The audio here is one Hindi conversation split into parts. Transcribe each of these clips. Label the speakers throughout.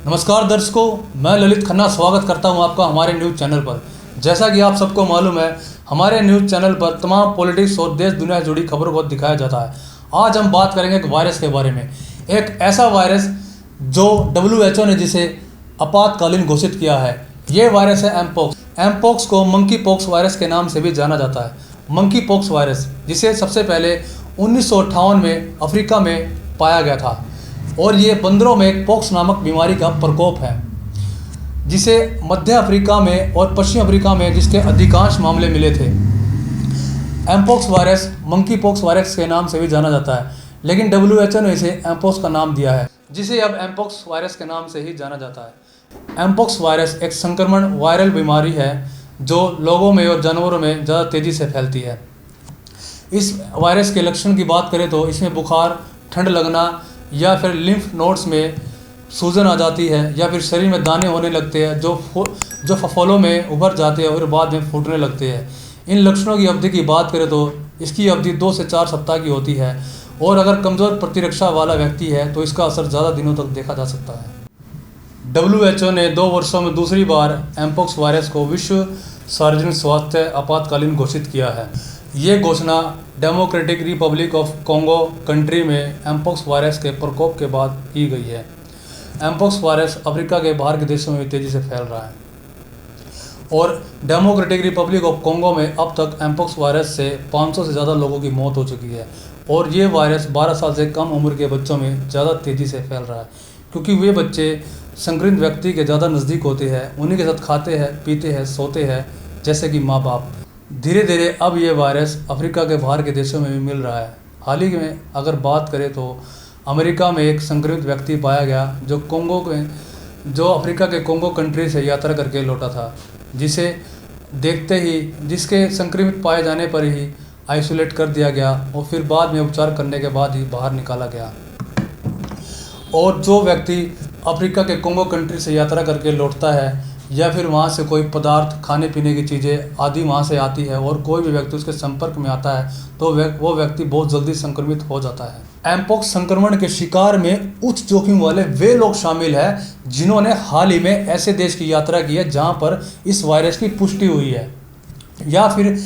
Speaker 1: नमस्कार दर्शकों, मैं ललित खन्ना स्वागत करता हूं आपका हमारे न्यूज़ चैनल पर। जैसा कि आप सबको मालूम है, हमारे न्यूज़ चैनल पर तमाम पॉलिटिक्स और देश दुनिया से जुड़ी खबरों को दिखाया जाता है। आज हम बात करेंगे एक वायरस के बारे में, एक ऐसा वायरस जो WHO ने जिसे आपातकालीन घोषित किया है। ये वायरस है एमपोक्स। एमपोक्स को मंकी पॉक्स वायरस के नाम से भी जाना जाता है। मंकी पॉक्स वायरस, जिसे सबसे पहले 1958 में अफ्रीका में पाया गया था, और ये बंदरों में पॉक्स नामक बीमारी का प्रकोप है, जिसे मध्य अफ्रीका में और पश्चिम अफ्रीका में जिसके अधिकांश मामले मिले थे। एमपोक्स वायरस मंकी पॉक्स वायरस के नाम से भी जाना जाता है, लेकिन WHO ने इसे एमपोक्स का नाम दिया है, जिसे अब एमपोक्स वायरस के नाम से ही जाना जाता है। एमपोक्स वायरस एक संक्रमण वायरल बीमारी है जो लोगों में और जानवरों में ज़्यादा तेज़ी से फैलती है। इस वायरस के लक्षण की बात करें तो इसमें बुखार, ठंड लगना, या फिर लिम्फ नोड्स में सूजन आ जाती है, या फिर शरीर में दाने होने लगते हैं जो फफोलों में उभर जाते हैं और बाद में फूटने लगते हैं। इन लक्षणों की अवधि की बात करें तो इसकी अवधि 2 से 4 सप्ताह की होती है, और अगर कमज़ोर प्रतिरक्षा वाला व्यक्ति है तो इसका असर ज़्यादा दिनों तक देखा जा सकता है। WHO ने 2 वर्षों में दूसरी बार एमपोक्स वायरस को विश्व सार्वजनिक स्वास्थ्य आपातकालीन घोषित किया है। ये घोषणा democratic Republic of Congo country में एमपोक्स वायरस के प्रकोप के बाद की गई है। एमपोक्स वायरस अफ्रीका के बाहर के देशों में तेज़ी से फैल रहा है, और डेमोक्रेटिक रिपब्लिक ऑफ कॉन्गो में अब तक एमपोक्स वायरस से 500 से ज़्यादा लोगों की मौत हो चुकी है। और ये वायरस 12 साल से कम उम्र के बच्चों में ज़्यादा तेज़ी से फैल रहा है, क्योंकि वे बच्चे संक्रमित व्यक्ति के ज़्यादा नज़दीक होते हैं, उन्हीं के साथ खाते हैं, पीते हैं, सोते हैं, जैसे कि माँ बाप। धीरे धीरे अब ये वायरस अफ्रीका के बाहर के देशों में भी मिल रहा है। हाल ही में अगर बात करें तो अमेरिका में एक संक्रमित व्यक्ति पाया गया जो अफ्रीका के कोंगो कंट्री से यात्रा करके लौटा था, जिसके संक्रमित पाए जाने पर ही आइसोलेट कर दिया गया और फिर बाद में उपचार करने के बाद ही बाहर निकाला गया। और जो व्यक्ति अफ्रीका के कोंगो कंट्री से यात्रा करके लौटता है, या फिर वहाँ से कोई पदार्थ, खाने पीने की चीज़ें आदि वहाँ से आती है, और कोई भी व्यक्ति उसके संपर्क में आता है, तो वो व्यक्ति बहुत जल्दी संक्रमित हो जाता है। एमपोक्स संक्रमण के शिकार में उच्च जोखिम वाले वे लोग शामिल हैं जिन्होंने हाल ही में ऐसे देश की यात्रा की है जहाँ पर इस वायरस की पुष्टि हुई है, या फिर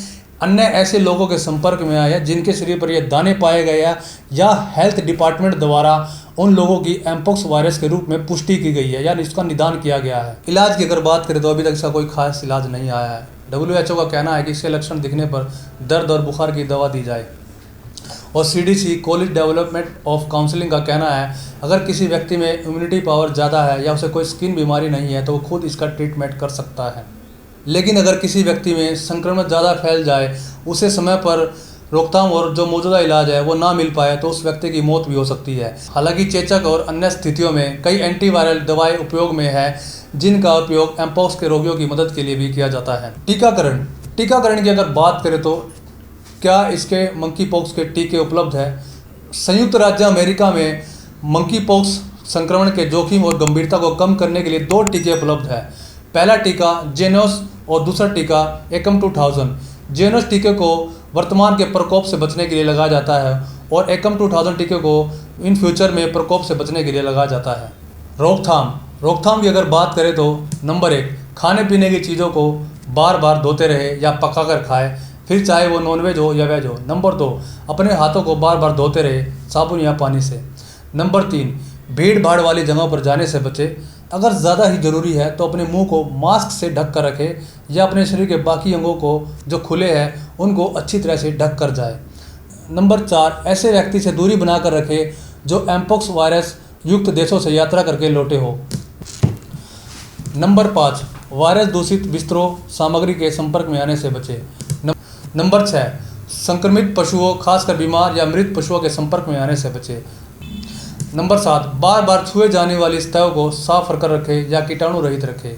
Speaker 1: अन्य ऐसे लोगों के संपर्क में आए हैं जिनके शरीर पर यह दाने पाए गए हैं, या हेल्थ डिपार्टमेंट द्वारा उन लोगों की एमपोक्स वायरस के रूप में पुष्टि की गई है, यानी इसका निदान किया गया है। इलाज की अगर बात करें तो अभी तक इसका कोई खास इलाज नहीं आया है। WHO का कहना है कि इसके लक्षण दिखने पर दर्द और बुखार की दवा दी जाए, और CDC college development of counselling का कहना है अगर किसी व्यक्ति में इम्यूनिटी पावर ज़्यादा है या उसे कोई स्किन बीमारी नहीं है तो वो खुद इसका ट्रीटमेंट कर सकता है। लेकिन अगर किसी व्यक्ति में संक्रमण ज़्यादा फैल जाए, उसे समय पर रोकथाम और जो मौजूदा इलाज है वो ना मिल पाए, तो उस व्यक्ति की मौत भी हो सकती है। हालांकि चेचक और अन्य स्थितियों में कई एंटीवायरल दवाएं उपयोग में है, जिनका उपयोग एमपोक्स के रोगियों की मदद के लिए भी किया जाता है। टीकाकरण की अगर बात करें तो क्या इसके मंकी पॉक्स के टीके उपलब्ध है? संयुक्त राज्य अमेरिका में मंकी पॉक्स संक्रमण के जोखिम और गंभीरता को कम करने के लिए 2 टीके उपलब्ध है। पहला टीका जेनोस और दूसरा टीका एकम 2000। जेनोस टीके को वर्तमान के प्रकोप से बचने के लिए लगाया जाता है, और एकम 2000 टीके को इन फ्यूचर में प्रकोप से बचने के लिए लगाया जाता है। रोकथाम की अगर बात करें तो नंबर 1, खाने पीने की चीज़ों को बार बार धोते रहे या पका कर खाए, फिर चाहे वो नॉनवेज हो या वेज हो। नंबर 2, अपने हाथों को बार बार धोते रहे साबुन या पानी से। नंबर 3, भीड़ भाड़ वाली जगहों पर जाने से बचे। अगर ज़्यादा ही ज़रूरी है तो अपने मुंह को मास्क से ढक कर रखें, या अपने शरीर के बाकी अंगों को जो खुले हैं उनको अच्छी तरह से ढक कर जाए। नंबर 4, ऐसे व्यक्ति से दूरी बनाकर रखें जो एमपोक्स वायरस युक्त देशों से यात्रा करके लौटे हो। नंबर 5, वायरस दूषित बिस्तरों सामग्री के संपर्क में आने से बचे। नंबर 6, संक्रमित पशुओं, खासकर बीमार या मृत पशुओं के संपर्क में आने से बचे। नंबर 7, बार बार छुए जाने वाली सतहों को साफ कर रखें या कीटाणु रहित रखें।